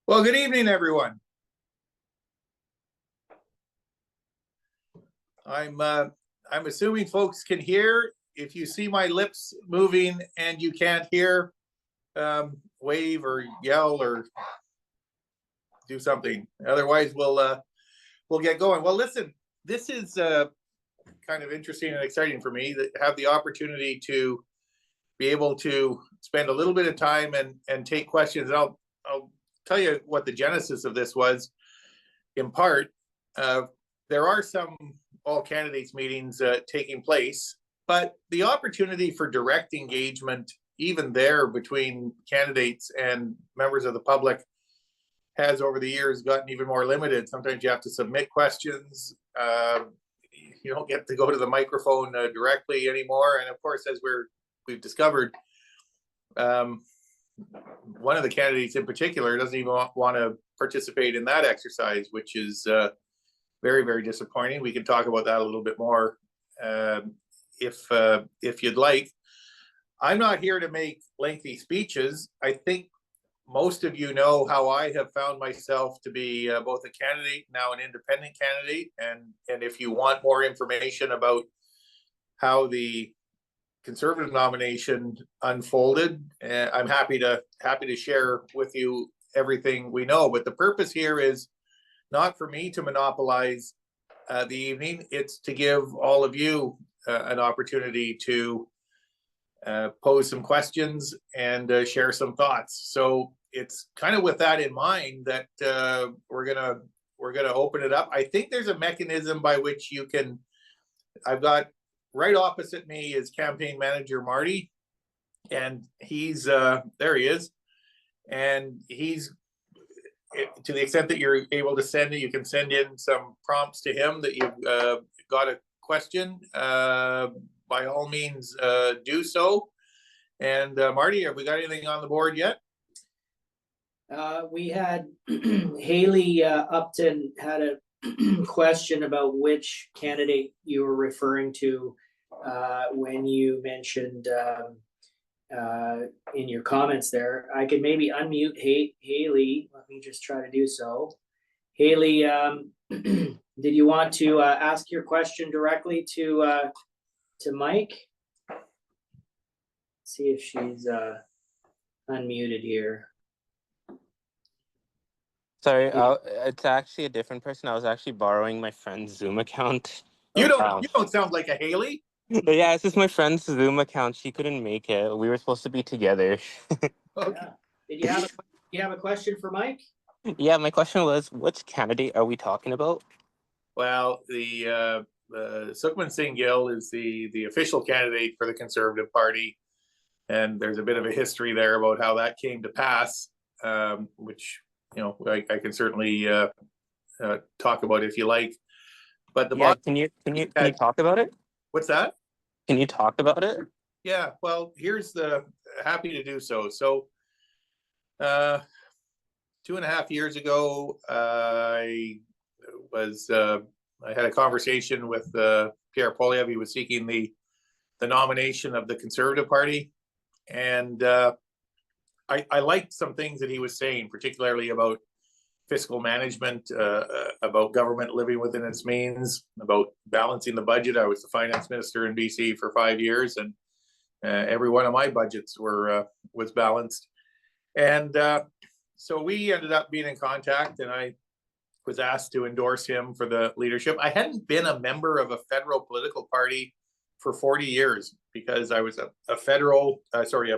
Well, good evening, everyone. I'm assuming folks can hear. If you see my lips moving and you can't hear, wave or yell or do something. Otherwise, we'll get going. Well, listen, this is kind of interesting and exciting for me to have the opportunity to be able to spend a little bit of time and take questions. And I'll tell you what the genesis of this was. In part, there are some all candidates meetings taking place, but the opportunity for direct engagement, even there between candidates and members of the public, has over the years gotten even more limited. Sometimes you have to submit questions. You don't get to go to the microphone directly anymore. And of course, as we've discovered, one of the candidates in particular doesn't even want to participate in that exercise, which is very, very disappointing. We can talk about that a little bit more if you'd like. I'm not here to make lengthy speeches. I think most of you know how I have found myself to be both a candidate, now an independent candidate. And if you want more information about how the Conservative nomination unfolded, I'm happy to share with you everything we know. But the purpose here is not for me to monopolize the evening. It's to give all of you an opportunity to pose some questions and share some thoughts. So it's kind of with that in mind that we're gonna open it up. I think there's a mechanism by which you can. I've got right opposite me is campaign manager Marty, and he's there he is, and he's, to the extent that you're able to send it, you can send in some prompts to him that you've got a question. By all means, do so. And Marty, have we got anything on the board yet? We had Haley Upton had a question about which candidate you were referring to when you mentioned in your comments there. I could maybe unmute Haley. Let me just try to do so. Haley, did you want to ask your question directly to Mike? Let's see if she's unmuted here. Sorry, it's actually a different person. I was actually borrowing my friend's Zoom account. You don't sound like a Haley. Yeah, it's just my friend's Zoom account. She couldn't make it. We were supposed to be together. Okay. Did you have a question for Mike? Yeah, my question was, which candidate are we talking about? Well, the Sukhman Singh Gill is the official candidate for the Conservative Party, and there's a bit of a history there about how that came to pass, which I can certainly talk about if you like. But can you talk about it? What's that? Can you talk about it? Yeah, well, happy to do so. So 2.5 years ago, I had a conversation with Pierre Poilievre. He was seeking the nomination of the Conservative Party, and I liked some things that he was saying, particularly about fiscal management, about government living within its means, about balancing the budget. I was the finance minister in BC for 5 years, and every one of my budgets was balanced. And so we ended up being in contact, and I was asked to endorse him for the leadership. I hadn't been a member of a federal political party for 40 years because I was a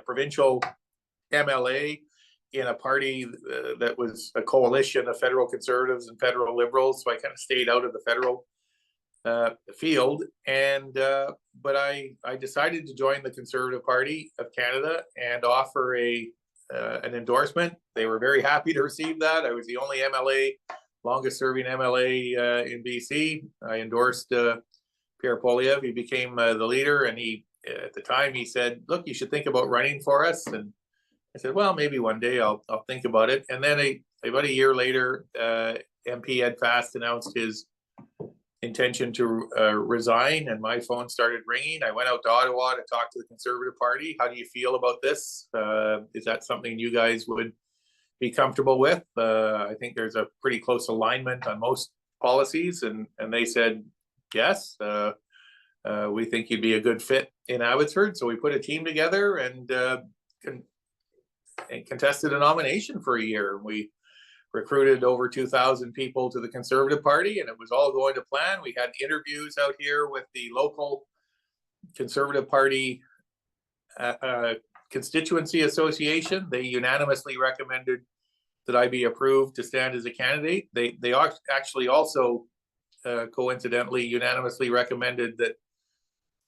provincial MLA in a party that was a coalition of federal Conservatives and federal Liberals. So I kind of stayed out of the federal field. And but I decided to join the Conservative Party of Canada and offer an endorsement. They were very happy to receive that. I was the only MLA, longest serving MLA in BC. I endorsed Pierre Poilievre. He became the leader, and at the time he said, "Look, you should think about running for us." And I said, well, maybe one day I'll think about it. And then about a year later, MP Ed Fast announced his intention to resign, and my phone started ringing. I went out to Ottawa to talk to the Conservative Party. How do you feel about this? Is that something you guys would be comfortable with. I think there's a pretty close alignment on most policies, and they said, yes, we think you'd be a good fit in Abbotsford. So we put a team together and contested a nomination for a year. We recruited over 2,000 people to the Conservative Party, and it was all going to plan. We had interviews out here with the local Conservative Party constituency association. They unanimously recommended that I be approved to stand as a candidate. They actually also coincidentally unanimously recommended that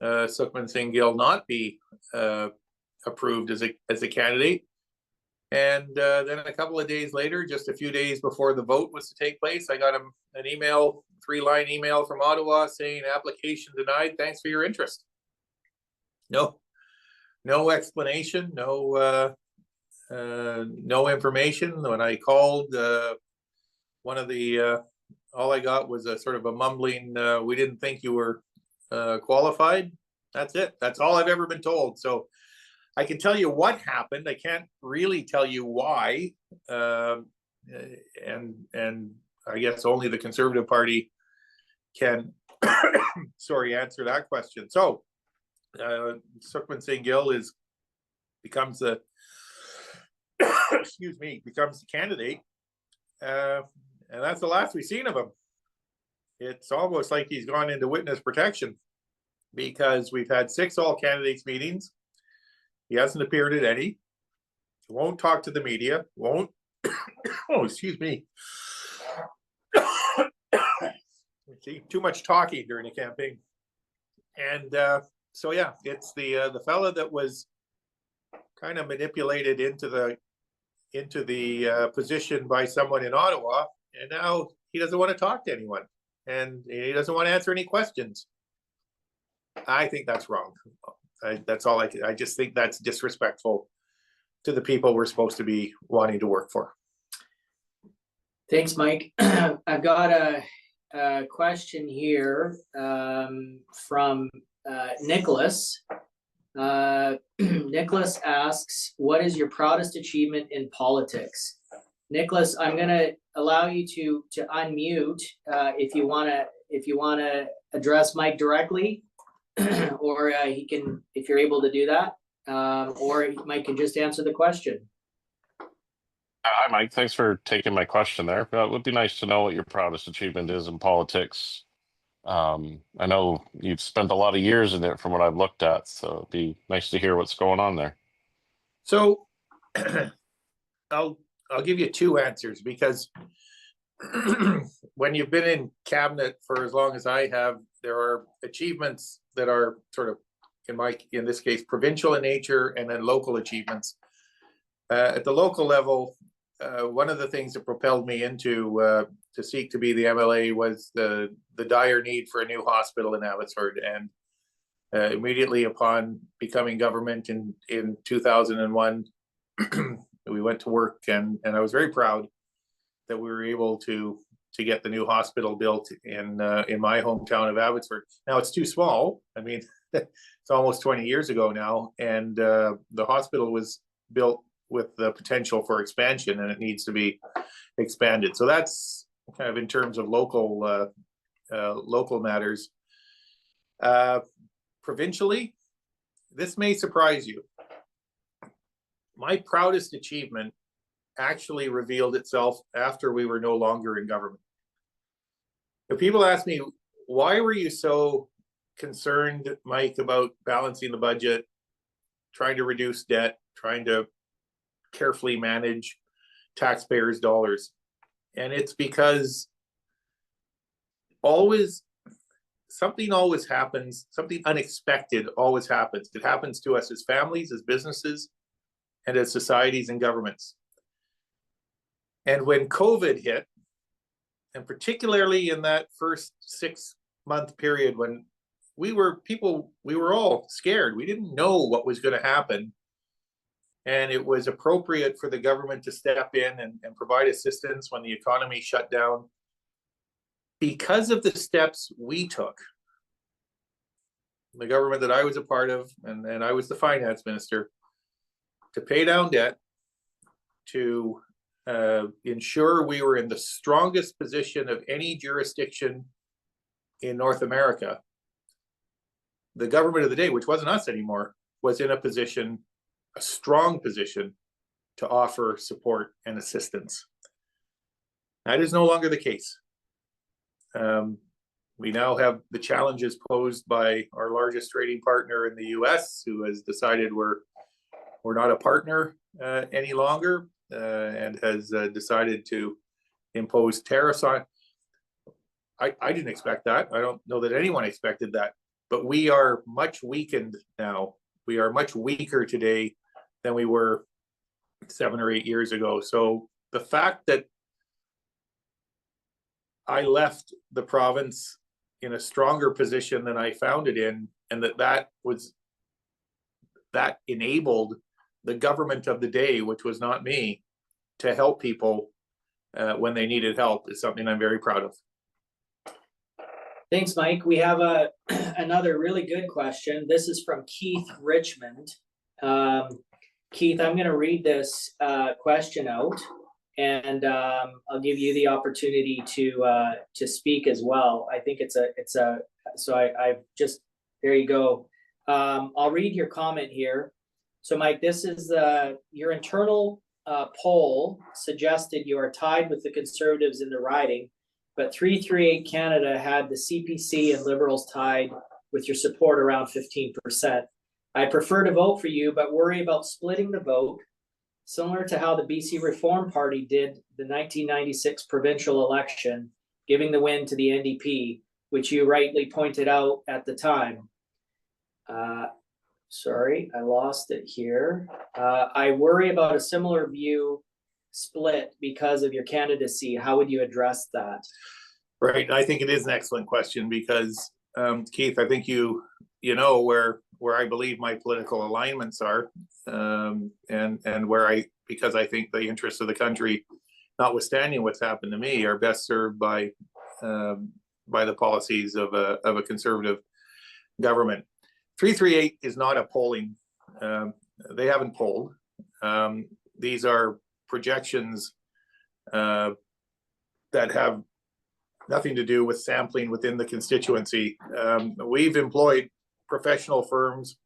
Sukhman Singh Gill not be approved as a candidate. And then a couple of days later, just a few days before the vote was to take place, I got an email, 3-line email from Ottawa saying application denied. Thanks for your interest. No explanation, no information. When I called, one of the all I got was a sort of a mumbling, we didn't think you were qualified. That's it. That's all I've ever been told. So I can tell you what happened. I can't really tell you why. And I guess only the Conservative Party can answer that question. So Sukhman Singh Gill becomes the becomes the candidate. And that's the last we've seen of him. It's almost like he's gone into witness protection, because we've had 6 all candidates meetings. He hasn't appeared at any. He won't talk to the media. Won't. Oh, excuse me. See, too much talking during the campaign. And so yeah, it's the fella that was kind of manipulated into the position by someone in Ottawa, and now he doesn't want to talk to anyone, and he doesn't want to answer any questions. I think that's wrong. That's all I just think that's disrespectful to the people we're supposed to be wanting to work for. Thanks, Mike. I've got a question here from Nicholas. Nicholas asks, what is your proudest achievement in politics? Nicholas, I'm going to allow you to unmute if you want to address Mike directly. Or he can, if you're able to do that, or Mike can just answer the question. Hi, Mike. Thanks for taking my question there. It would be nice to know what your proudest achievement is in politics. I know you've spent a lot of years in it from what I've looked at, so it'd be nice to hear what's going on there. So I'll give you 2 answers, because when you've been in cabinet for as long as I have, there are achievements that are sort of, in this case, provincial in nature, and then local achievements. At the local level, one of the things that propelled me into to seek to be the MLA was the dire need for a new hospital in Abbotsford. And immediately upon becoming government in 2001, we went to work, and I was very proud that we were able to get the new hospital built in my hometown of Abbotsford. Now it's too small. I mean, it's almost 20 years ago now, and the hospital was built with the potential for expansion, and it needs to be expanded. So that's kind of in terms of local matters. Provincially, this may surprise you. My proudest achievement actually revealed itself after we were no longer in government. If people ask me, why were you so concerned, Mike, about balancing the budget, trying to reduce debt, trying to carefully manage taxpayers' dollars? And it's because something always happens, something unexpected always happens. It happens to us as families, as businesses, and as societies and governments. And when COVID hit, and particularly in that first 6-month period when we were all scared. We didn't know what was going to happen. And it was appropriate for the government to step in and provide assistance when the economy shut down. Because of the steps we took, the government that I was a part of, and I was the finance minister, to pay down debt, to ensure we were in the strongest position of any jurisdiction in North America, the government of the day, which wasn't us anymore, was in a position, a strong position, to offer support and assistance. That is no longer the case. We now have the challenges posed by our largest trading partner in the US, who has decided we're not a partner any longer, and has decided to impose tariffs on. I didn't expect that. I don't know that anyone expected that, but we are much weakened now. We are much weaker today than we were 7 or 8 years ago. So the fact that I left the province in a stronger position than I found it in, and that enabled the government of the day, which was not me, to help people when they needed help, is something I'm very proud of. Thanks, Mike. We have another really good question. This is from Keith Richmond. Keith, I'm going to read this question out, and I'll give you the opportunity to speak as well. I think I've just, there you go. I'll read your comment here. So Mike, this is your internal poll suggested you are tied with the Conservatives in the riding, but 338 Canada had the CPC and Liberals tied with your support around 15%. I prefer to vote for you, but worry about splitting the vote, similar to how the BC Reform Party did the 1996 provincial election, giving the win to the NDP, which you rightly pointed out at the time. Sorry, I lost it here. I worry about a similar view split because of your candidacy. How would you address that? Right. I think it is an excellent question because, Keith, I think you know where I believe my political alignments are, and where because I think the interests of the country, notwithstanding what's happened to me, are best served by the policies of a Conservative government. 338 is not a polling. They haven't polled. These are projections that have nothing to do with sampling within the constituency. We've employed professional firms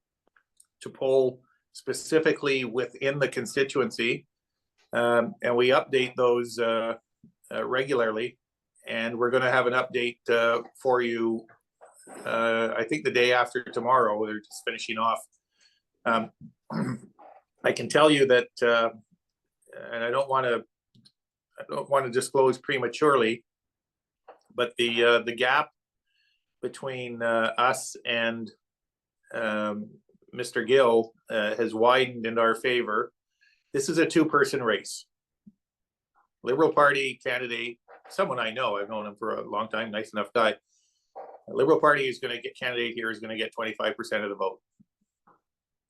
to poll specifically within the constituency, and we update those regularly. And we're going to have an update for you, I think the day after tomorrow. They're just finishing off. I can tell you that, and I don't want to disclose prematurely, but the gap between us and Mr. Gill has widened in our favor. This is a two-person race. Liberal Party candidate, someone I know, I've known him for a long time, nice enough guy. The Liberal Party is going to get candidate here is going to get 25% of the vote.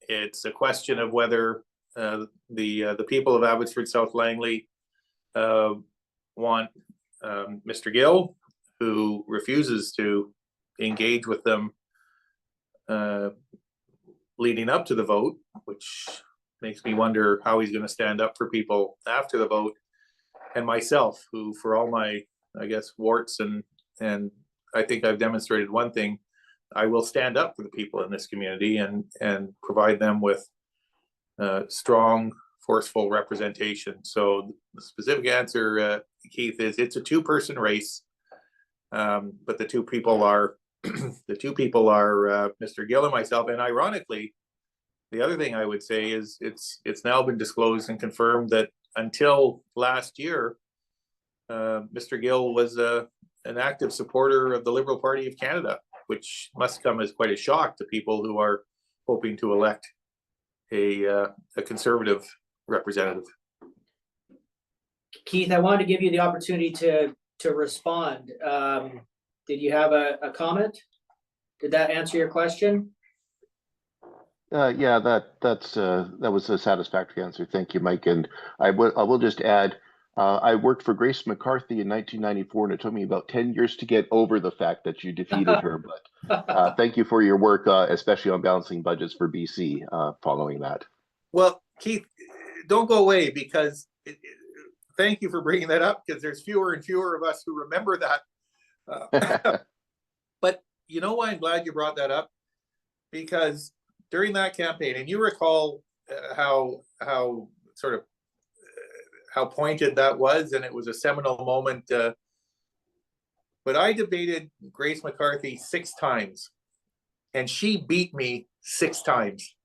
It's a question of whether the people of Abbotsford South Langley want Mr. Gill, who refuses to engage with them leading up to the vote, which makes me wonder how he's going to stand up for people after the vote, and myself, who, for all my, I guess, warts and I think I've demonstrated one thing: I will stand up for the people in this community and provide them with strong, forceful representation. So the specific answer, Keith, is it's a two-person race, but the two people are Mr. Gill and myself. And ironically, the other thing I would say is it's now been disclosed and confirmed that until last year, Mr. Gill was an active supporter of the Liberal Party of Canada, which must come as quite a shock to people who are hoping to elect a Conservative representative. Keith, I wanted to give you the opportunity to respond. Did you have a comment? Did that answer your question? Yeah, that was a satisfactory answer. Thank you, Mike. And I will just add, I worked for Grace McCarthy in 1994, and it took me about 10 years to get over the fact that you defeated her. But thank you for your work, especially on balancing budgets for BC following that. Well, Keith, don't go away, because thank you for bringing that up, because there's fewer and fewer of us who remember that. But you know why I'm glad you brought that up? Because during that campaign, and you recall how sort of how pointed that was, and it was a seminal moment. But I debated Grace McCarthy 6 times, and she beat me 6 times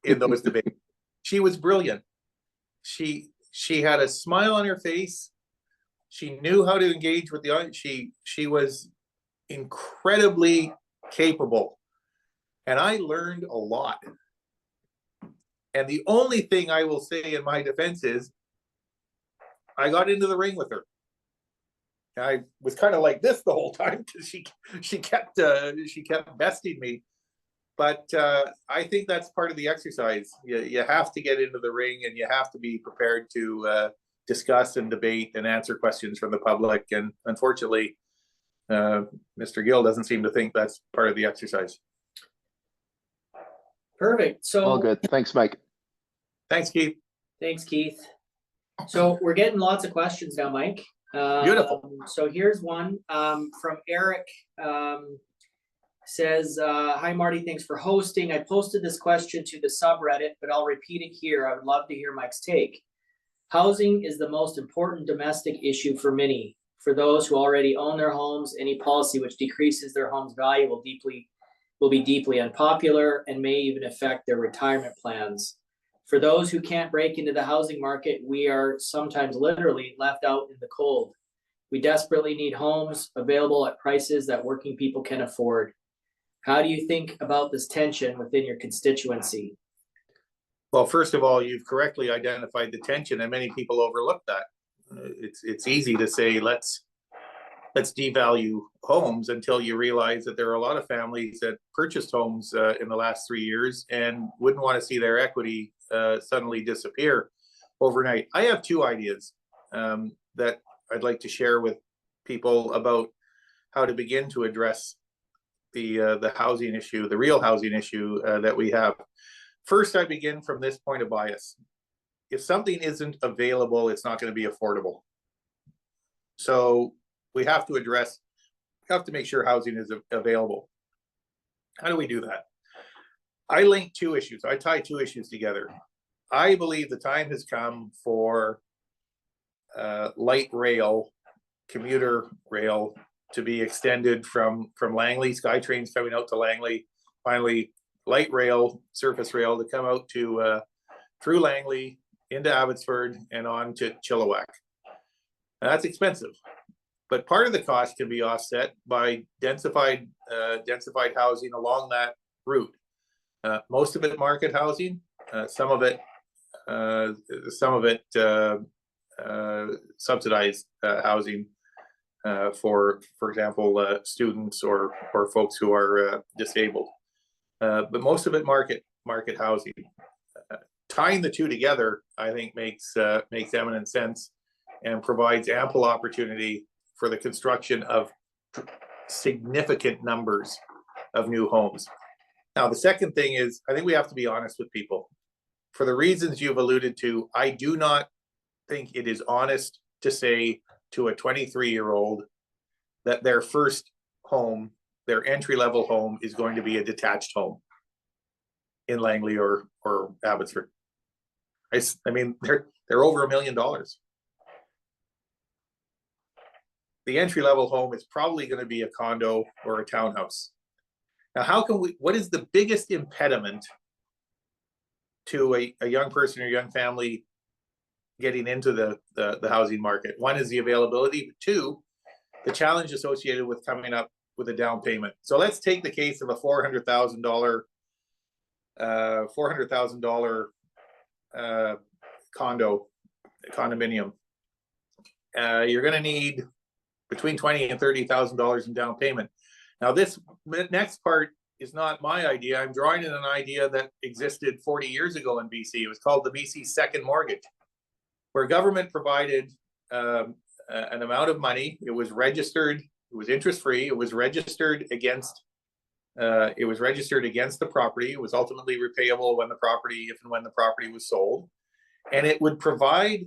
in those debates. She was brilliant. She had a smile on her face. She knew how to engage with the audience. She was incredibly capable, and I learned a lot. And the only thing I will say in my defense is I got into the ring with her. I was kind of like this the whole time, because she kept besting me. But I think that's part of the exercise. You have to get into the ring, and you have to be prepared to discuss and debate and answer questions from the public. And unfortunately, Mr. Gill doesn't seem to think that's part of the exercise. Perfect. So All good. Thanks, Mike. Thanks, Keith. thanks, Keith. So we're getting lots of questions now, Mike. Beautiful. So here's one from Eric. Says, hi, Marty, thanks for hosting. I posted this question to the subreddit, but I'll repeat it here. I would love to hear Mike's take. Housing is the most important domestic issue for many. For those who already own their homes, any policy which decreases their home's value will be deeply unpopular and may even affect their retirement plans. For those who can't break into the housing market, we are sometimes literally left out in the cold. We desperately need homes available at prices that working people can afford. How do you think about this tension within your constituency? Well, first of all, you've correctly identified the tension, and many people overlook that. It's easy to say let's devalue homes until you realize that there are a lot of families that purchased homes in the last 3 years and wouldn't want to see their equity suddenly disappear overnight. I have 2 ideas that I'd like to share with people about how to begin to address the housing issue, the real housing issue that we have. First, I begin from this point of bias. If something isn't available, it's not going to be affordable. So we have to make sure housing is available. How do we do that? I link 2 issues. I tie 2 issues together. I believe the time has come for light rail, commuter rail, to be extended from Langley. SkyTrain's coming out to Langley. Finally, light rail, surface rail, to come out to through Langley into Abbotsford and on to Chilliwack. Now, that's expensive, but part of the cost can be offset by densified housing along that route. Most of it market housing, some of it subsidized housing. For example, students or folks who are disabled, but most of it market housing. Tying the 2 together, I think, makes eminent sense and provides ample opportunity for the construction of significant numbers of new homes. Now, the second thing is, I think we have to be honest with people. For the reasons you've alluded to, I do not think it is honest to say to a 23-year-old that their first home, their entry-level home, is going to be a detached home in Langley or Abbotsford. I mean, they're over $1 million. The entry-level home is probably going to be a condo or a townhouse. Now, what is the biggest impediment to a young person or young family getting into the housing market? One is the availability, but 2, the challenge associated with coming up with a down payment. So let's take the case of a $400,000 condominium. You're going to need between $20,000 and $30,000 in down payment. Now, this next part is not my idea. I'm drawing in an idea that existed 40 years ago in BC. It was called the BC Second Mortgage, where government provided an amount of money. It was registered. It was interest-free. It was registered against. The property. It was ultimately repayable if and when the property was sold, and it would provide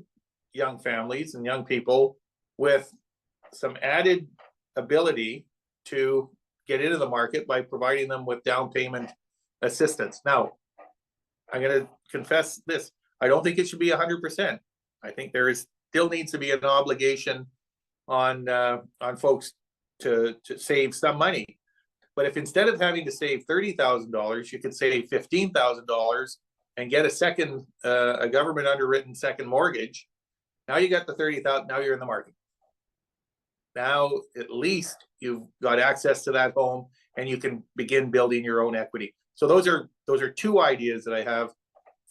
young families and young people with some added ability to get into the market by providing them with down payment assistance. Now, I'm going to confess this. I don't think it should be 100%. I think there still needs to be an obligation on folks to save some money. But if instead of having to save $30,000, you could save $15,000 and get a government underwritten second mortgage, now you got the 30,000. Now you're in the market. Now at least you've got access to that home and you can begin building your own equity. So those are two ideas that I have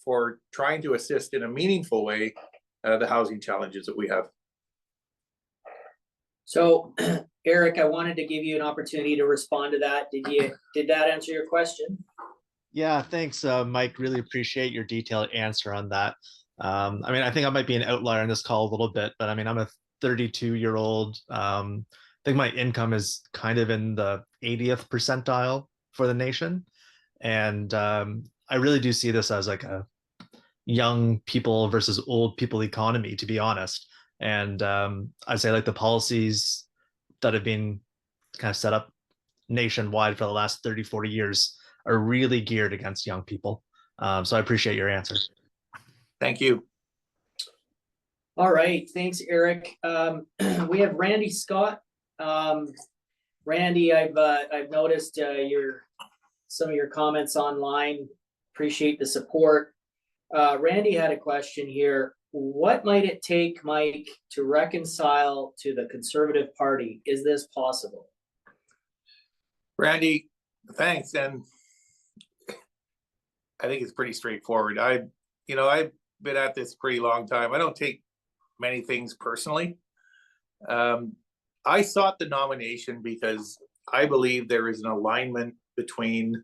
for trying to assist in a meaningful way the housing challenges that we have. So, Eric, I wanted to give you an opportunity to respond to that. Did that answer your question? Yeah, thanks, Mike. Really appreciate your detailed answer on that. I mean, I think I might be an outlier on this call a little bit, but I mean, I'm a 32-year-old. I think my income is kind of in the 80th percentile for the nation. And I really do see this as like a young people versus old people economy, to be honest. And I'd say like the policies that have been kind of set up nationwide for the last 30, 40 years are really geared against young people. So I appreciate your answer. Thank you. All right, thanks, Eric. We have Randy Scott. Randy, I've noticed some of your comments online. Appreciate the support. Randy had a question here. What might it take, Mike, to reconcile to the Conservative Party? Is this possible? Randy, thanks. And I think it's pretty straightforward. I've been at this pretty long time. I don't take many things personally. I sought the nomination because I believe there is an alignment between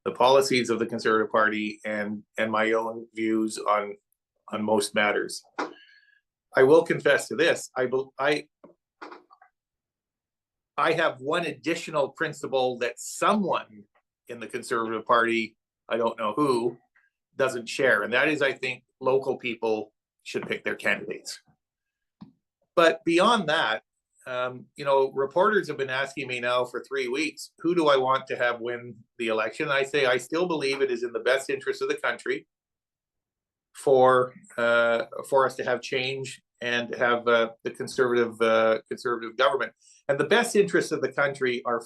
the policies of the Conservative Party and my own views on most matters. I will confess to this. I have one additional principle that someone in the Conservative Party, I don't know who, doesn't share. And that is, I think local people should pick their candidates. But beyond that, reporters have been asking me now for 3 weeks, who do I want to have win the election? I say, I still believe it is in the best interest of the country for us to have change and have the conservative government. And the best interests of the country are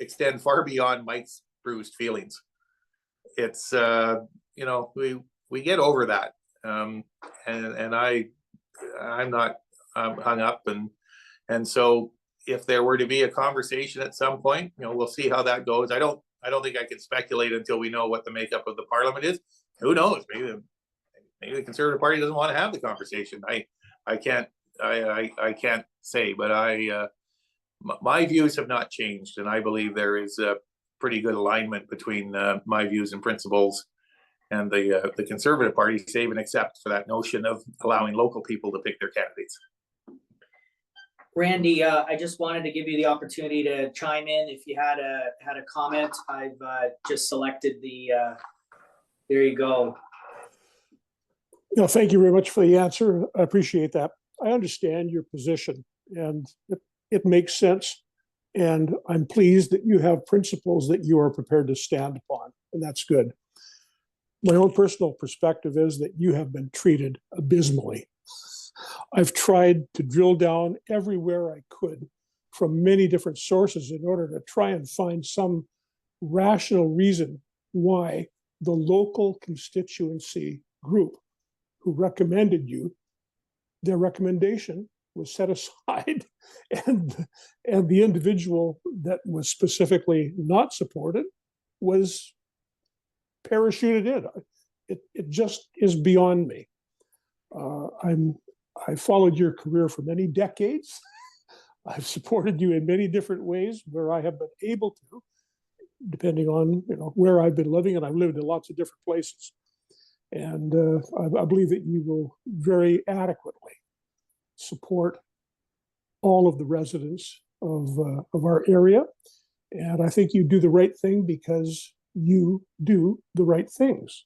extend far beyond Mike's bruised feelings. It's we get over that, and I'm not hung up, and so if there were to be a conversation at some point, we'll see how that goes. I don't think I can speculate until we know what the makeup of the parliament is. Who knows? Maybe the Conservative Party doesn't want to have the conversation. I can't say, but my views have not changed, and I believe there is a pretty good alignment between my views and principles and the Conservative Party, save and except for that notion of allowing local people to pick their candidates. Randy, I just wanted to give you the opportunity to chime in if you had a comment. I've just selected there you go. Thank you very much for the answer. I appreciate that. I understand your position, and it makes sense. And I'm pleased that you have principles that you are prepared to stand upon, and that's good. My own personal perspective is that you have been treated abysmally. I've tried to drill down everywhere I could from many different sources in order to try and find some rational reason why the local constituency group who recommended you, their recommendation was set aside, and the individual that was specifically not supported was parachuted in. It just is beyond me. I followed your career for many decades. I've supported you in many different ways where I have been able to, depending on where I've been living, and I've lived in lots of different places. And I believe that you will very adequately support all of the residents of our area. And I think you do the right thing because you do the right things.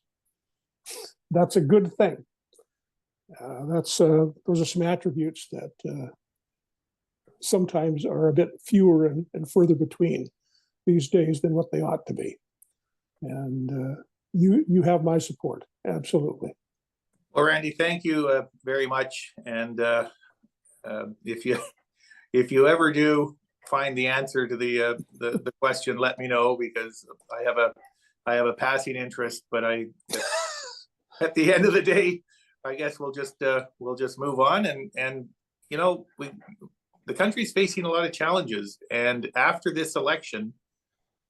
That's a good thing. Those are some attributes that sometimes are a bit fewer and further between these days than what they ought to be. And you have my support, absolutely. Well, Randy, thank you very much. And if you ever do find the answer to the question, let me know, because I have a passing interest, but at the end of the day, I guess we'll just move on. And you know, the country's facing a lot of challenges, and after this election,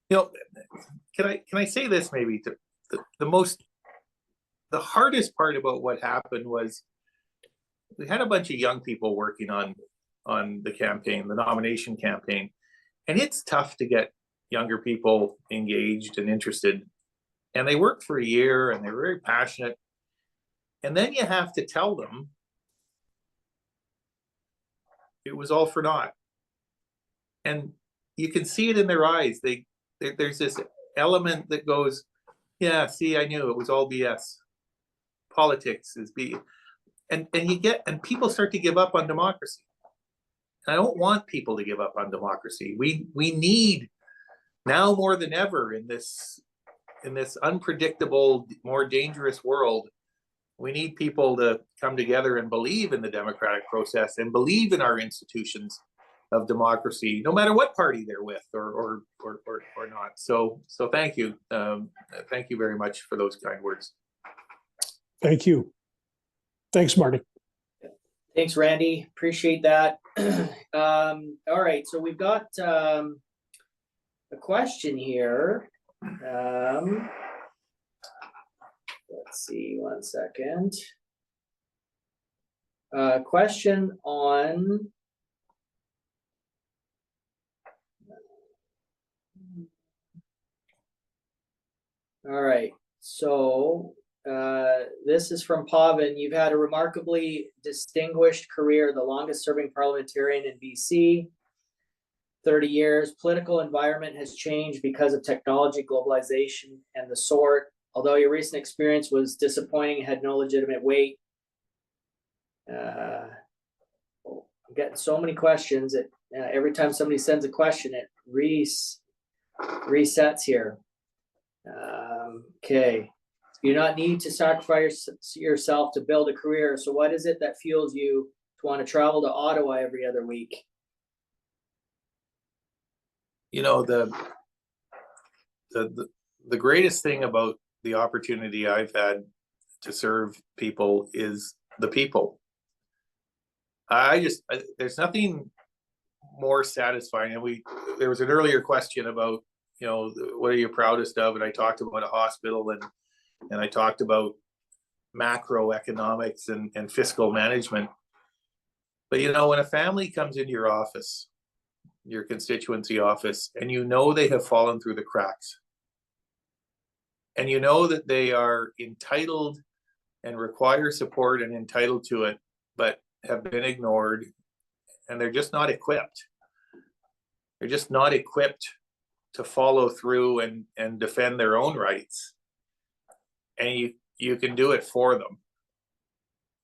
you know, can I say this maybe? The hardest part about what happened was we had a bunch of young people working on the campaign, the nomination campaign, and it's tough to get younger people engaged and interested. And they worked for a year and they were very passionate. And then you have to tell them it was all for naught. And you can see it in their eyes. There's this element that goes, yeah, see, I knew it was all BS. Politics is B. And people start to give up on democracy. And I don't want people to give up on democracy. We need, now more than ever in this unpredictable, more dangerous world, we need people to come together and believe in the democratic process and believe in our institutions of democracy, no matter what party they're with or not. So thank you. Thank you very much for those kind words. Thank you. Thanks, Marty. Thanks, Randy. Appreciate that. All right, so we've got a question here. Let's see, one second. Question on all right, so this is from Pavan. You've had a remarkably distinguished career, the longest serving parliamentarian in BC, 30 years. Political environment has changed because of technology, globalization, and the sort. Although your recent experience was disappointing and had no legitimate weight. I'm getting so many questions that every time somebody sends a question, it resets here. Okay. You do not need to sacrifice yourself to build a career. So what is it that fuels you to want to travel to Ottawa every other week? You know, the greatest thing about the opportunity I've had to serve people is the people. There's nothing more satisfying. And there was an earlier question about, you know, what are you proudest of? And I talked about a hospital and I talked about macroeconomics and fiscal management. But, you know, when a family comes into your office, your constituency office, and you know they have fallen through the cracks, and you know that they are entitled and require support and entitled to it, but have been ignored, and they're just not equipped. They're just not equipped to follow through and defend their own rights. And you can do it for them.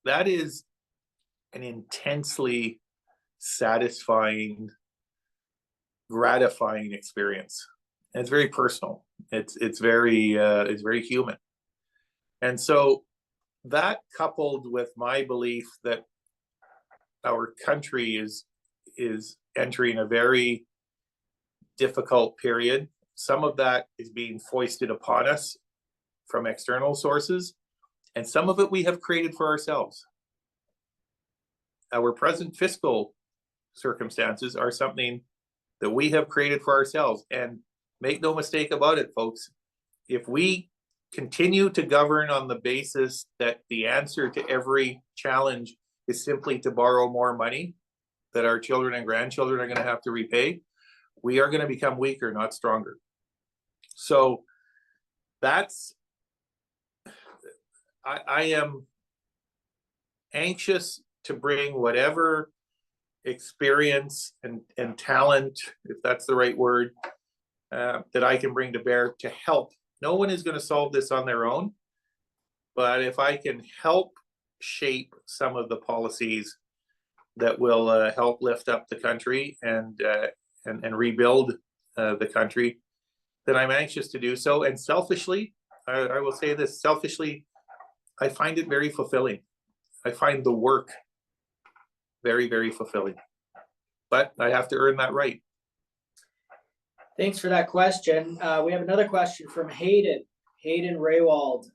That is an intensely satisfying, gratifying experience. And it's very personal. It's very human. And so that, coupled with my belief that our country is entering a very difficult period. Some of that is being foisted upon us from external sources, and some of it we have created for ourselves. Our present fiscal circumstances are something that we have created for ourselves. And make no mistake about it, folks, if we continue to govern on the basis that the answer to every challenge is simply to borrow more money that our children and grandchildren are going to have to repay, we are going to become weaker, not stronger. So I am anxious to bring whatever experience and talent, if that's the right word, that I can bring to bear to help. No one is going to solve this on their own, but if I can help shape some of the policies that will help lift up the country and rebuild the country, then I'm anxious to do so. And selfishly, I will say this, selfishly, I find it very fulfilling. I find the work very, very fulfilling. But I have to earn that right. Thanks for that question. We have another question from Hayden Raywald.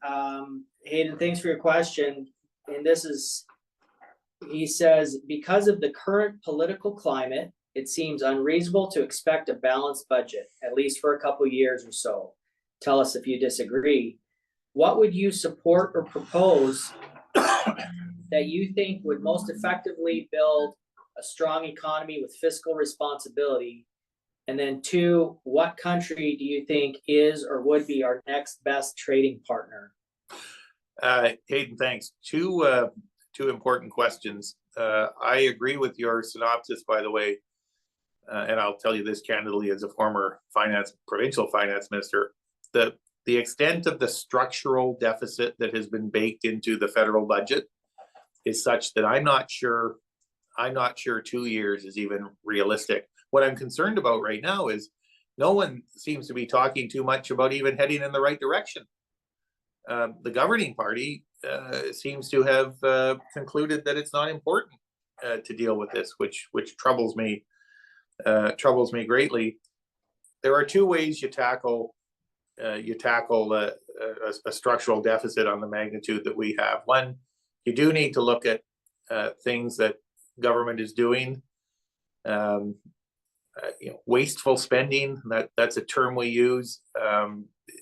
Hayden, thanks for your question. And he says, because of the current political climate, it seems unreasonable to expect a balanced budget, at least for a couple of years or so. Tell us if you disagree. What would you support or propose that you think would most effectively build a strong economy with fiscal responsibility? And then 2, what country do you think is or would be our next best trading partner? Hayden, thanks. Two important questions. I agree with your synopsis, by the way, and I'll tell you this candidly as a former provincial finance minister. The extent of the structural deficit that has been baked into the federal budget is such that I'm not sure 2 years is even realistic. What I'm concerned about right now is no one seems to be talking too much about even heading in the right direction. The governing party seems to have concluded that it's not important to deal with this, which troubles me greatly. There are 2 ways you tackle a structural deficit on the magnitude that we have. One, you do need to look at things that government is doing. Wasteful spending, that's a term we use.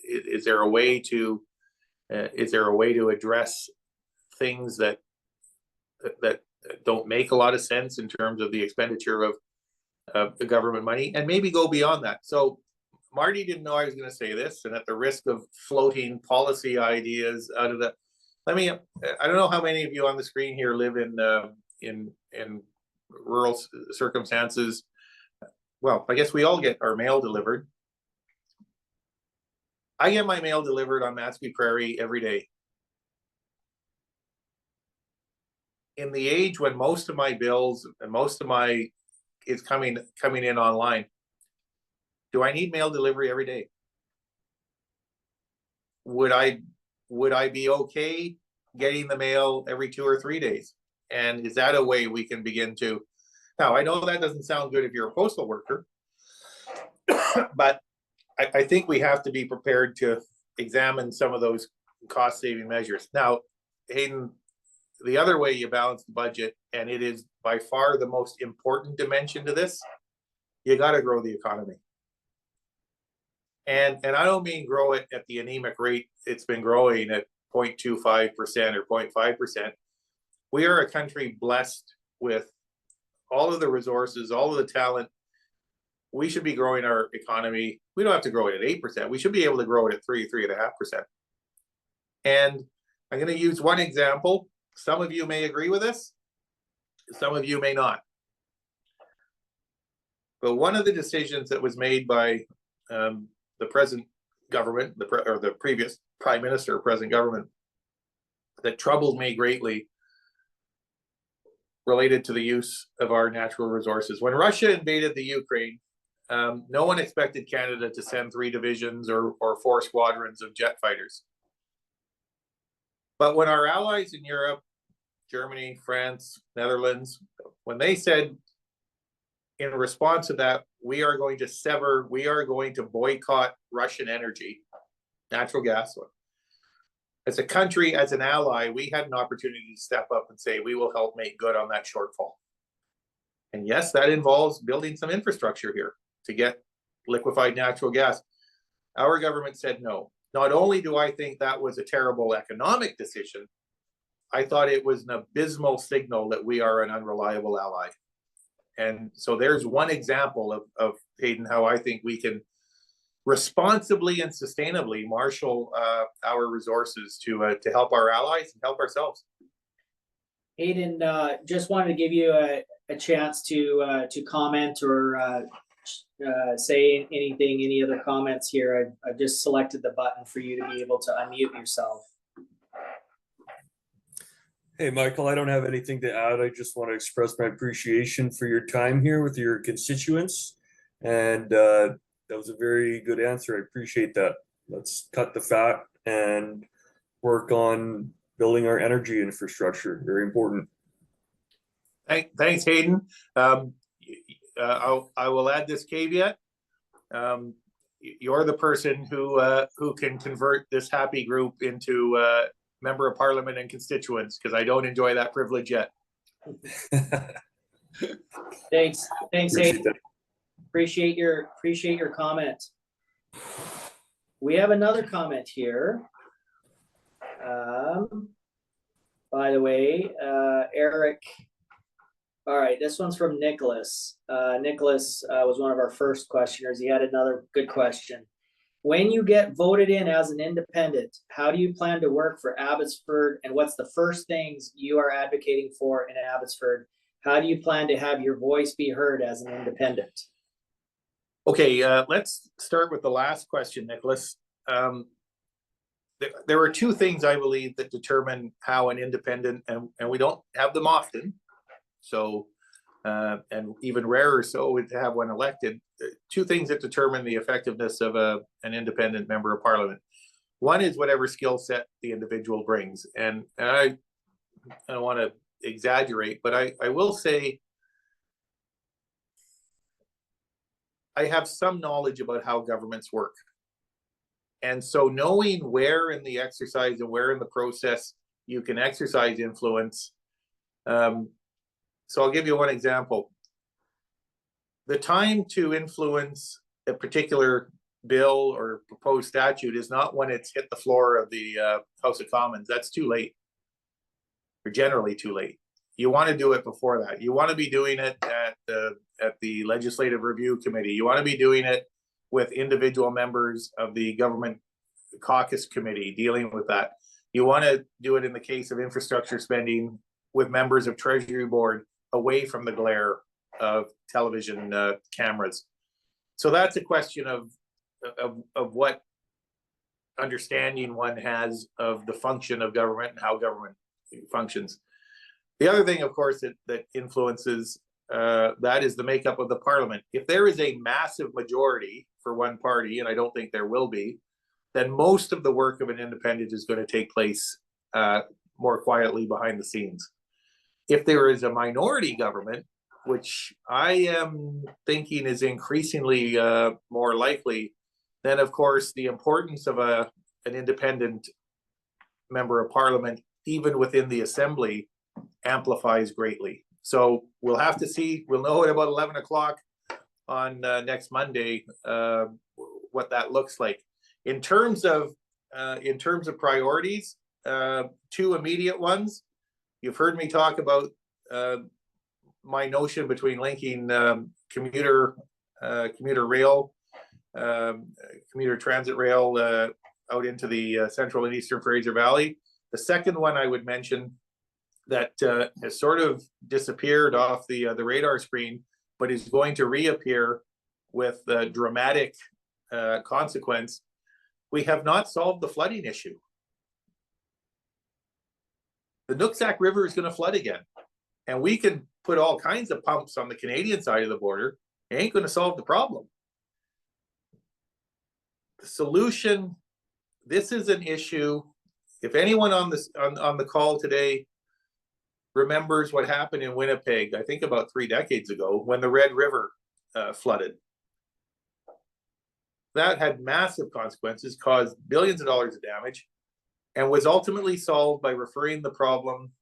Is there a way to address things that don't make a lot of sense in terms of the expenditure of the government money, and maybe go beyond that? So Marty didn't know I was going to say this, and at the risk of floating policy ideas out of I don't know how many of you on the screen here live in rural circumstances. Well, I guess we all get our mail delivered. I get my mail delivered on Matsky Prairie every day. In the age when most of my bills and most of my is coming in online, do I need mail delivery every day? Would I be okay getting the mail every 2 or 3 days? And is that a way we can begin to? Now, I know that doesn't sound good if you're a postal worker, but I think we have to be prepared to examine some of those cost-saving measures. Now, Hayden, the other way you balance the budget, and it is by far the most important dimension to this, you got to grow the economy. And I don't mean grow it at the anemic rate it's been growing at 0.25% or 0.5%. We are a country blessed with all of the resources, all of the talent. We should be growing our economy. We don't have to grow it at 8%. We should be able to grow it at 3.5%. And I'm going to use one example. Some of you may agree with this. Some of you may not. But one of the decisions that was made by the present government, or the previous prime minister, present government, that troubled me greatly, related to the use of our natural resources. When Russia invaded the Ukraine, no one expected Canada to send 3 divisions or 4 squadrons of jet fighters. But when our allies in Europe, Germany, France, Netherlands, when they said in response to that, we are going to boycott Russian energy, natural gas. As a country, as an ally, we had an opportunity to step up and say, we will help make good on that shortfall. And yes, that involves building some infrastructure here to get liquefied natural gas. Our government said no. Not only do I think that was a terrible economic decision, I thought it was an abysmal signal that we are an unreliable ally. And so there's one example of Hayden, how I think we can responsibly and sustainably marshal our resources to help our allies and help ourselves. Hayden, just wanted to give you a chance to comment or say anything, any other comments here. I've just selected the button for you to be able to unmute yourself. Hey, Michael, I don't have anything to add. I just want to express my appreciation for your time here with your constituents. And that was a very good answer. I appreciate that. Let's cut the fat and work on building our energy infrastructure. Very important. Thanks, Hayden. I will add this caveat. You're the person who can convert this happy group into member of parliament and constituents, because I don't enjoy that privilege yet. Thanks, Appreciate Hayden. that. Appreciate your comment. We have another comment here. By the way, Eric. All right, this one's from Nicholas. Nicholas was one of our first questioners. He had another good question. When you get voted in as an independent, how do you plan to work for Abbotsford, and what's the first things you are advocating for in Abbotsford? How do you plan to have your voice be heard as an independent? Okay, let's start with the last question, Nicholas. There are two things I believe that determine how an independent, and we don't have them often, so and even rarer so to have one elected. Two things that determine the effectiveness of an independent member of parliament. One is whatever skill set the individual brings, and I don't want to exaggerate, but I will say I have some knowledge about how governments work. And so knowing where in the exercise and where in the process you can exercise influence. So I'll give you one example. The time to influence a particular bill or proposed statute is not when it's hit the floor of the House of Commons. That's too late, or generally too late. You want to do it before that. You want to be doing it at the Legislative Review Committee. You want to be doing it with individual members of the Government Caucus Committee dealing with that. You want to do it in the case of infrastructure spending with members of Treasury Board away from the glare of television cameras. So that's a question of what understanding one has of the function of government and how government functions. The other thing, of course, that influences that is the makeup of the parliament. If there is a massive majority for one party, and I don't think there will be, then most of the work of an independent is going to take place more quietly behind the scenes. If there is a minority government, which I am thinking is increasingly more likely, then of course the importance of an independent member of parliament, even within the assembly, amplifies greatly. So we'll have to see. We'll know at about 11 o'clock on next Monday what that looks like. In terms of priorities, two immediate ones. You've heard me talk about my notion between linking commuter rail, commuter transit rail out into the Central and Eastern Fraser Valley. The second one I would mention that has sort of disappeared off the radar screen, but is going to reappear with dramatic consequence. We have not solved the flooding issue. The Nooksack River is going to flood again, and we can put all kinds of pumps on the Canadian side of the border. It ain't going to solve the problem. The solution, this is an issue. If anyone on this on the call today remembers what happened in Winnipeg, I think about 3 decades ago, when the Red River flooded. That had massive consequences, caused billions of dollars of damage, and was ultimately solved by referring the problem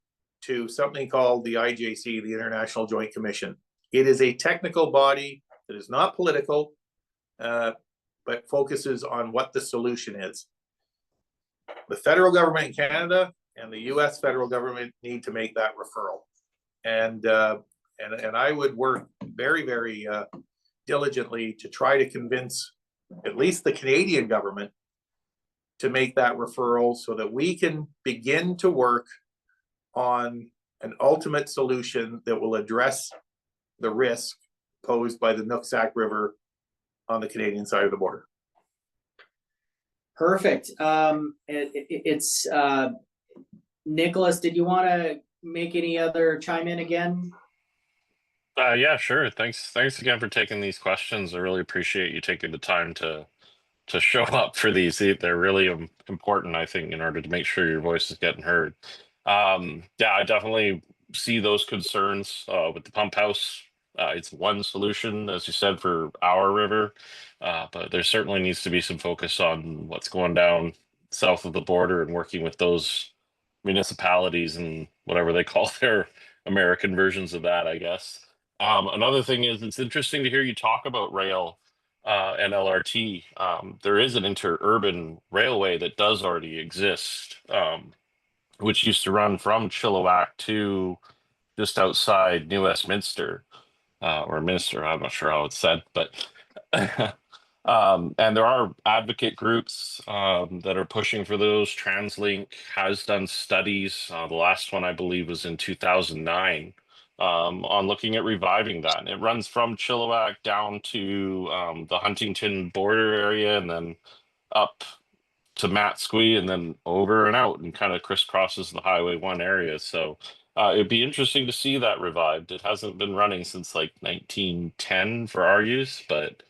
to something called the IJC, the International Joint Commission. It is a technical body that is not political, but focuses on what the solution is. The federal government in Canada and the US federal government need to make that referral. And I would work very, very diligently to try to convince at least the Canadian government to make that referral so that we can begin to work on an ultimate solution that will address the risk posed by the Nooksack River on the Canadian side of the border. Perfect. It's Nicholas, did you want to make any other chime in again? Yeah, sure. Thanks again for taking these questions. I really appreciate you taking the time to show up for these. They're really important, I think, in order to make sure your voice is getting heard. Yeah, I definitely see those concerns with the pump house. It's one solution, as you said, for our river, but there certainly needs to be some focus on what's going down south of the border and working with those municipalities and whatever they call their American versions of that, I guess. Another thing is, it's interesting to hear you talk about rail and LRT. There is an interurban railway that does already exist, which used to run from Chilliwack to just outside New Westminster, or Minster. I'm not sure how it's said, but and there are advocate groups that are pushing for those. TransLink has done studies. The last one, I believe, was in 2009 on looking at reviving that. And it runs from Chilliwack down to the Huntington border area and then up to Matsqui and then over and out and kind of crisscrosses the Highway 1 area. So it'd be interesting to see that revived. It hasn't been running since like 1910 for our use, but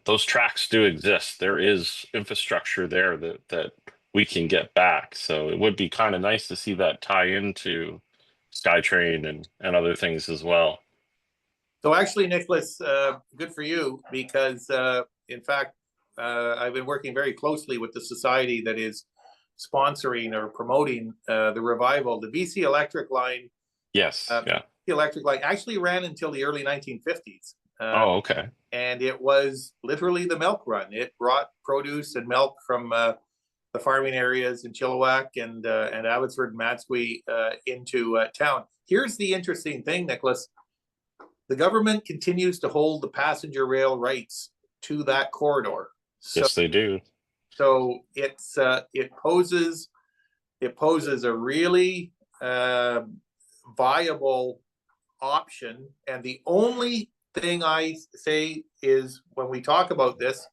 those tracks do exist. There is infrastructure there that we can get back. So it would be kind of nice to see that tie into SkyTrain and other things as well. So actually, Nicholas, good for you, because in fact, I've been working very closely with the society that is sponsoring or promoting the revival. The BC Electric line. Yes. Yeah. The electric line actually ran until the early 1950s. Oh, okay. And it was literally the milk run. It brought produce and milk from the farming areas in Chilliwack and Abbotsford and Matsqui into town. Here's the interesting thing, Nicholas. The government continues to hold the passenger rail rights to that corridor. So, yes, they do. So it poses a really viable option. And the only thing I say is, when we talk about this,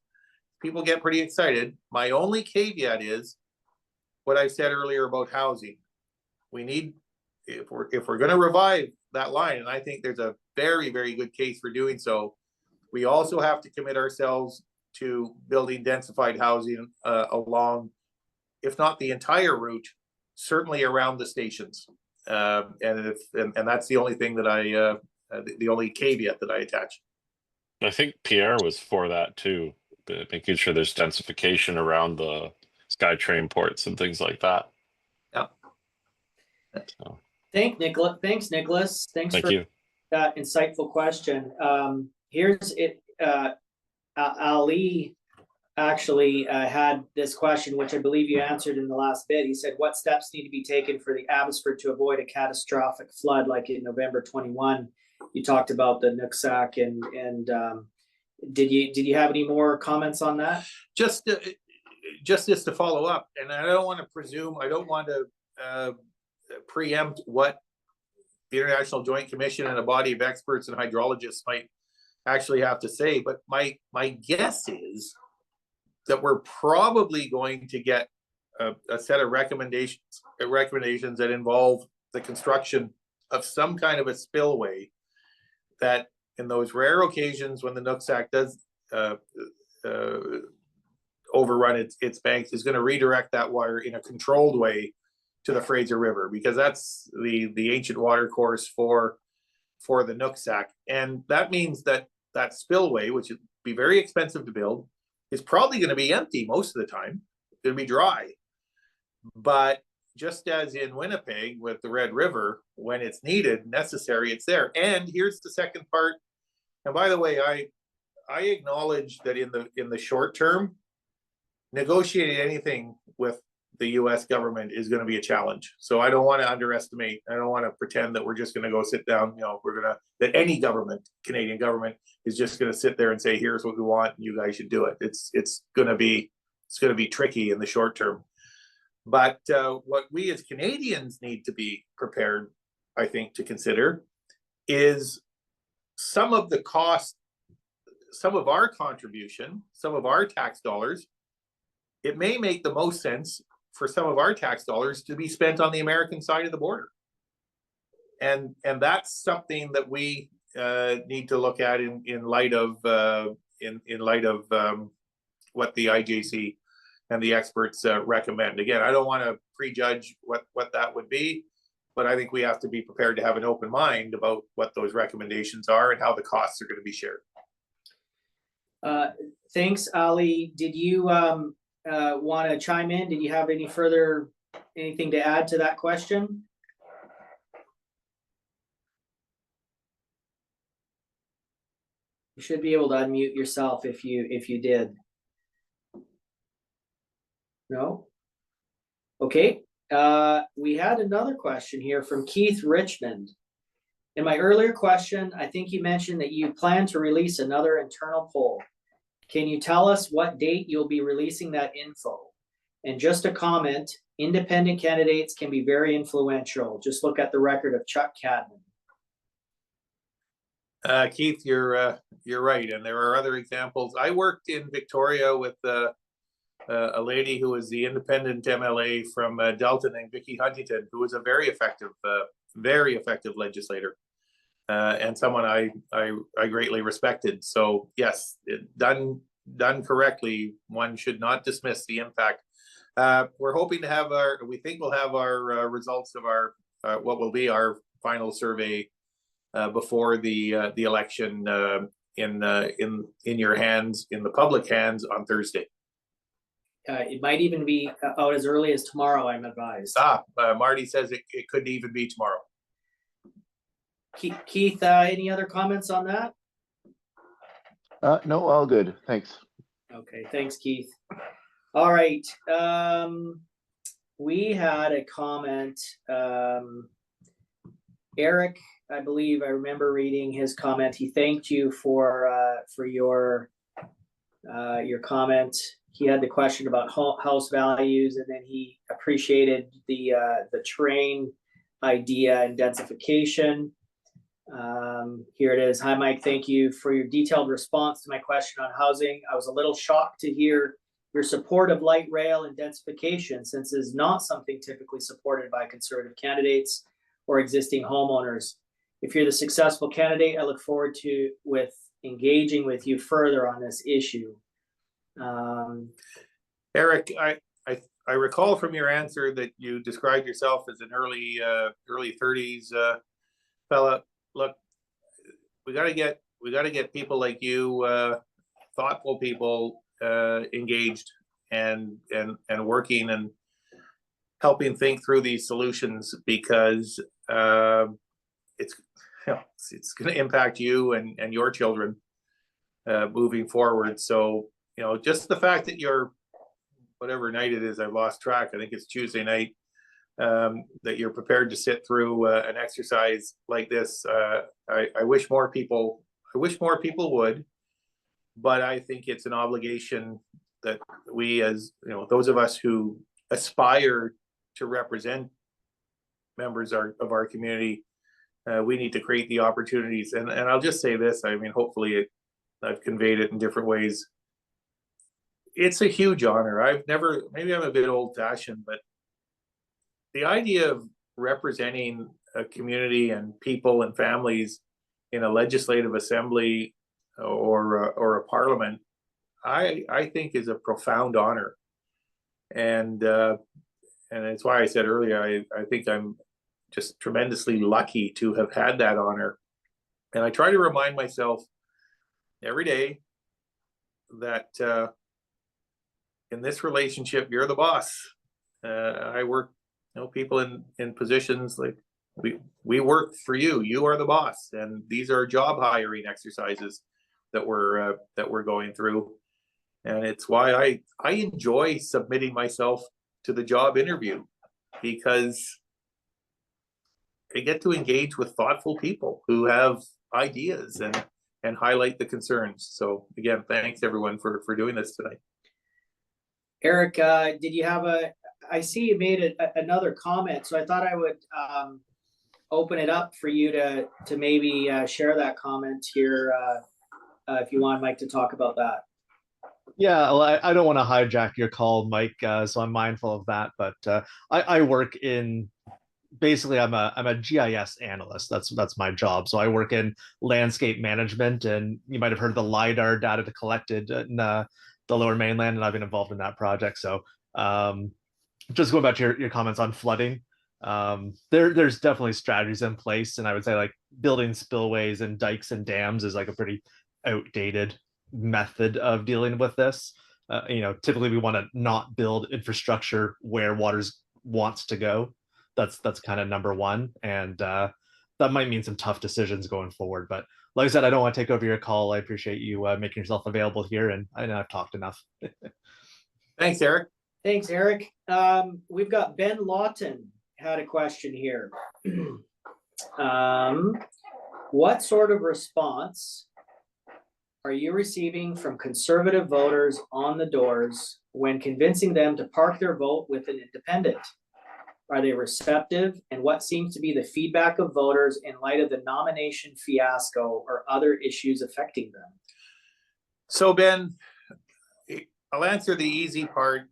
people get pretty excited. My only caveat is what I said earlier about housing. We need, if we're going to revive that line, and I think there's a very, very good case for doing so, we also have to commit ourselves to building densified housing along, if not the entire route, certainly around the stations. And that's the only thing that the only caveat that I attach. I think Pierre was for that too, making sure there's densification around the SkyTrain ports and things like that. Yeah. So. Thanks, Nicholas. Thanks Thank for you. that insightful question. Here's it. Ali actually had this question, which I believe you answered in the last bit. He said, what steps need to be taken for the Abbotsford to avoid a catastrophic flood like in November 21? You talked about the Nooksack and did you have any more comments on that? Just to follow up, and I don't want to presume, I don't want to preempt what the International Joint Commission and a body of experts and hydrologists might actually have to say, but my guess is that we're probably going to get a set of recommendations that involve the construction of some kind of a spillway that, in those rare occasions when the Nooksack does overrun its banks, is going to redirect that water in a controlled way to the Fraser River, because that's the ancient water course for the Nooksack. And that means that spillway, which would be very expensive to build, is probably going to be empty most of the time. It's going to be dry. But just as in Winnipeg with the Red River, when it's needed, necessary, it's there. And here's the second part. And by the way, I acknowledge that in the short term, negotiating anything with the US government is going to be a challenge. So I don't want to underestimate. I don't want to pretend that we're just going to go sit down, that any government, Canadian government, is just going to sit there and say, here's what we want, and you guys should do it. It's going to be tricky in the short term. But what we as Canadians need to be prepared, I think, to consider is some of the cost, some of our contribution, some of our tax dollars. It may make the most sense for some of our tax dollars to be spent on the American side of the border. and that's something that we need to look at in light of what the IJC and the experts recommend. Again, I don't want to prejudge what that would be, but I think we have to be prepared to have an open mind about what those recommendations are and how the costs are going to be shared. Thanks, Ali. Did you want to chime in? Did you have anything to add to that question? You should be able to unmute yourself if you did. No? Okay. We had another question here from Keith Richmond. In my earlier question, I think you mentioned that you plan to release another internal poll. Can you tell us what date you'll be releasing that info? And just a comment, independent candidates can be very influential. Just look at the record of Chuck Cadman. Keith, you're right, and there are other examples. I worked in Victoria with a lady who was the independent MLA from Delta named Vicky Huntington, who was a very effective legislator, and someone I greatly respected. So yes, done correctly, one should not dismiss the impact. We're hoping to we think we'll have our results of our what will be our final survey before the election in your hands, in the public hands on Thursday. It might even be out as early as tomorrow, I'm advised. Marty says it could even be tomorrow. Keith, any other comments on that? No, all good. Thanks. Okay, thanks, Keith. All right. We had a comment. Eric, I believe I remember reading his comment. He thanked you for your comment. He had the question about house values, and then he appreciated the train idea and densification. Here it is. Hi, Mike. Thank you for your detailed response to my question on housing. I was a little shocked to hear your support of light rail and densification, since it is not something typically supported by conservative candidates or existing homeowners. If you're the successful candidate, I look forward to engaging with you further on this issue. Eric, I recall from your answer that you described yourself as an early 30s fella. Look, we got to get people like you, thoughtful people, engaged and working and helping think through these solutions, because it's going to impact you and your children moving forward. So, just the fact that you're, whatever night it is, I've lost track, I think it's Tuesday night, that you're prepared to sit through an exercise like this. I wish more people would, but I think it's an obligation that we, as those of us who aspire to represent members of our community, we need to create the opportunities. And I'll just say this, I mean, hopefully I've conveyed it in different ways. It's a huge honor. Maybe I'm a bit old fashioned, but the idea of representing a community and people and families in a legislative assembly or a parliament, I think is a profound honor. And it's why I said earlier, I think I'm just tremendously lucky to have had that honor. And I try to remind myself every day that in this relationship, you're the boss. I work, people in positions like we work for you. You are the boss, and these are job hiring exercises that we're going through. And it's why I enjoy submitting myself to the job interview, because I get to engage with thoughtful people who have ideas and highlight the concerns. So again, thanks everyone for doing this tonight. Eric, did you have I see you made another comment, so I thought I would open it up for you to maybe share that comment here, if you want Mike to talk about that. Yeah, well, I don't want to hijack your call, Mike, so I'm mindful of that. But I work in basically I'm a GIS analyst. That's my job. So I work in landscape management, and you might have heard of the LiDAR data collected in the Lower Mainland, and I've been involved in that project. So just going back to your comments on flooding, there's definitely strategies in place, and I would say like building spillways and dikes and dams is like a pretty outdated method of dealing with this. Typically we want to not build infrastructure where waters wants to go. That's kind of number one, and that might mean some tough decisions going forward. But like I said, I don't want to take over your call. I appreciate you making yourself available here, and I know I've talked enough. Thanks, Eric. Thanks, Eric. We've got Ben Lawton had a question here. What sort of response are you receiving from conservative voters on the doors when convincing them to park their vote with an independent? Are they receptive? And what seems to be the feedback of voters in light of the nomination fiasco or other issues affecting them? So Ben, I'll answer the easy part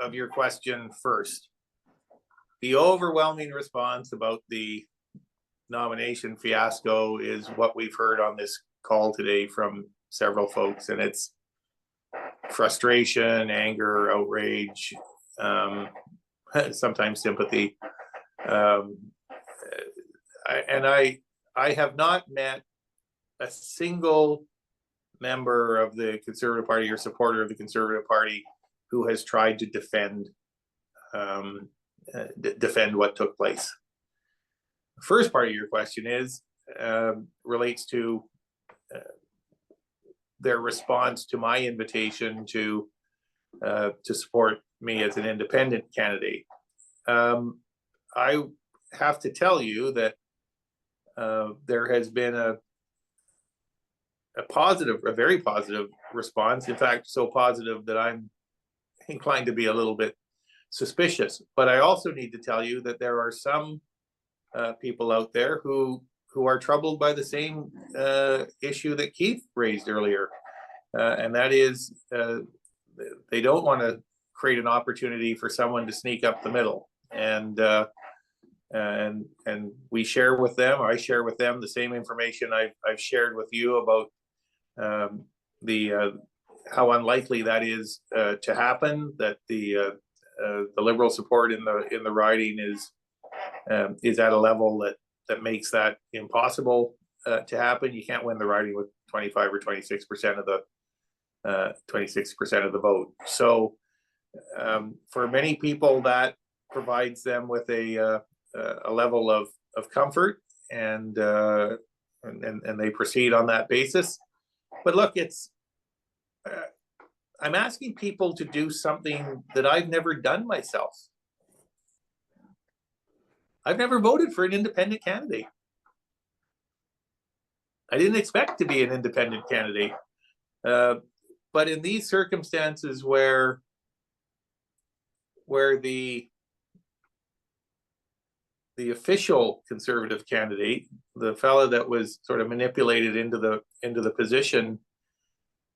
of your question first. The overwhelming response about the nomination fiasco is what we've heard on this call today from several folks, and it's frustration, anger, outrage, sometimes sympathy. I have not met a single member of the Conservative Party or supporter of the Conservative Party who has tried to defend what took place. The first part of your question relates to their response to my invitation to support me as an independent candidate. I have to tell you that there has been a very positive response. In fact, so positive that I'm inclined to be a little bit suspicious. But I also need to tell you that there are some people out there who are troubled by the same issue that Keith raised earlier, and that is they don't want to create an opportunity for someone to sneak up the middle. And we share with them, or I share with them, the same information I've shared with you about how unlikely that is to happen. That the Liberal support in the riding is at a level that makes that impossible to happen. You can't win the riding with 25 or 26% of the vote. So for many people, that provides them with a level of comfort, and they proceed on that basis. But look, I'm asking people to do something that I've never done myself. I've never voted for an independent candidate. I didn't expect to be an independent candidate. But in these circumstances where the official Conservative candidate, the fellow that was sort of manipulated into the position,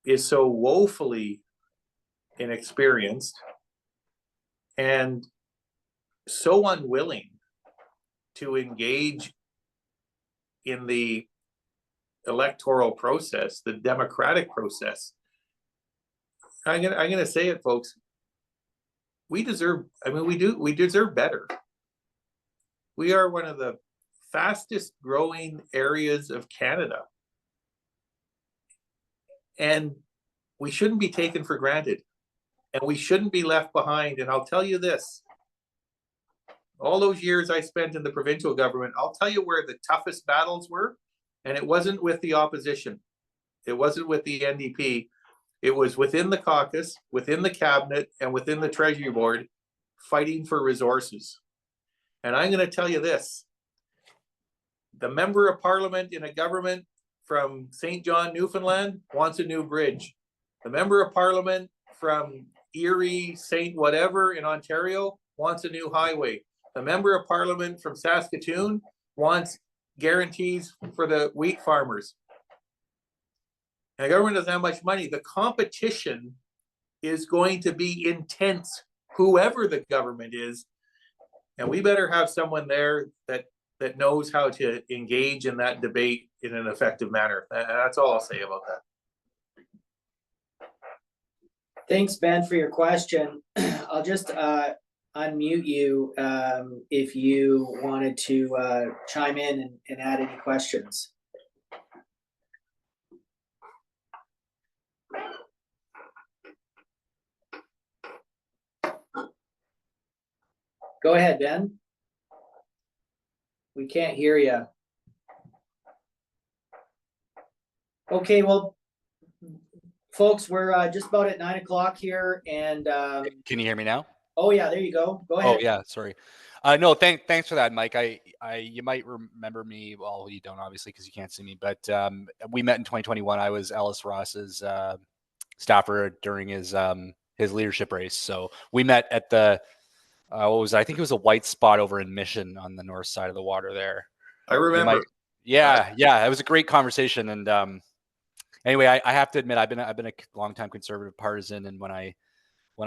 is so woefully inexperienced and so unwilling to engage in the electoral process, the democratic process. I'm gonna say it, folks. We deserve better. We are one of the fastest growing areas of Canada, and we shouldn't be taken for granted, and we shouldn't be left behind. And I'll tell you this, all those years I spent in the provincial government, I'll tell you where the toughest battles were, and it wasn't with the opposition. It wasn't with the NDP. It was within the caucus, within the cabinet, and within the Treasury Board, fighting for resources. And I'm going to tell you this, the member of parliament in a government from St. John, Newfoundland wants a new bridge. The member of parliament from Erie, St. whatever in Ontario wants a new highway. The member of parliament from Saskatoon wants guarantees for the wheat farmers. And the government doesn't have much money. The competition is going to be intense, whoever the government is. And we better have someone there that knows how to engage in that debate in an effective manner. That's all I'll say about that. Thanks, Ben, for your question. I'll just unmute you if you wanted to chime in and add any questions. Go ahead, Ben. We can't hear you. Okay, well, folks, we're just about at 9 o'clock here, and Can you hear me now? oh yeah, there you go. Go ahead. Oh yeah, sorry. No, thanks for that, Mike. You might remember me. Well, you don't obviously because you can't see me, but we met in 2021. I was Ellis Ross's staffer during his leadership race. So we met at the I think it was a white spot over in Mission on the north side of the water there. I remember. Yeah, it was a great conversation. And anyway, I have to admit I've been a longtime conservative partisan, and when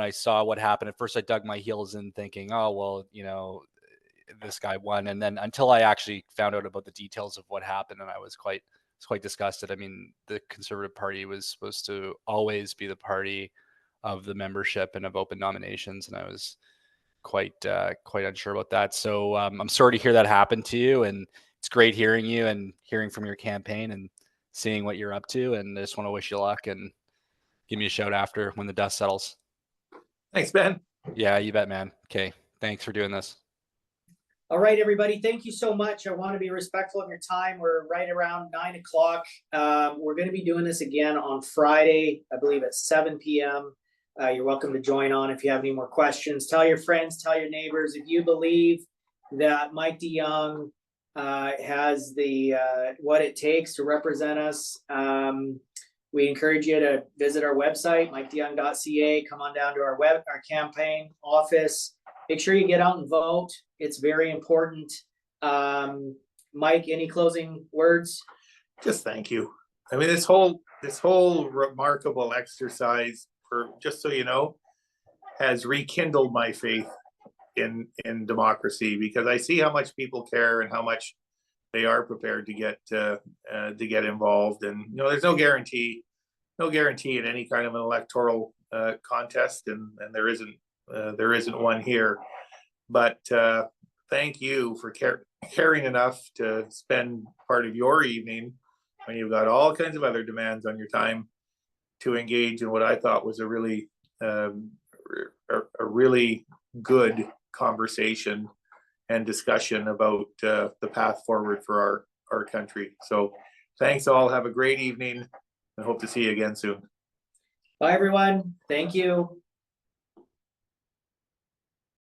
I saw what happened, at first I dug my heels in thinking, oh, well, you know, this guy won. And then until I actually found out about the details of what happened, and I was quite disgusted. I mean, the Conservative Party was supposed to always be the party of the membership and of open nominations. And I was quite unsure about that. So I'm sorry to hear that happen to you. And it's great hearing you and hearing from your campaign and seeing what you're up to. And I just want to wish you luck and give me a shout after when the dust settles. Thanks, Ben. Yeah, you bet, man. Okay. Thanks for doing this. All right, everybody. Thank you so much. I want to be respectful of your time. We're right around 9 o'clock. We're going to be doing this again on Friday, I believe at 7 p.m. You're welcome to join on if you have any more questions. Tell your friends, tell your neighbors. If you believe that Mike DeYoung has the what it takes to represent us, we encourage you to visit our website, mikedeyoung.ca. Come on down to our campaign office. Make sure you get out and vote. It's very important. Mike, any closing words? Just thank you. I mean, this whole remarkable exercise, for just so you know, has rekindled my faith in democracy, because I see how much people care and how much they are prepared to get involved. And you know, there's no guarantee in any kind of an electoral contest, and there isn't one here. But thank you for caring enough to spend part of your evening, when you've got all kinds of other demands on your time, to engage in what I thought was a really good conversation and discussion about the path forward for our country. So thanks all. Have a great evening, and hope to see you again soon. Bye, everyone. Thank you.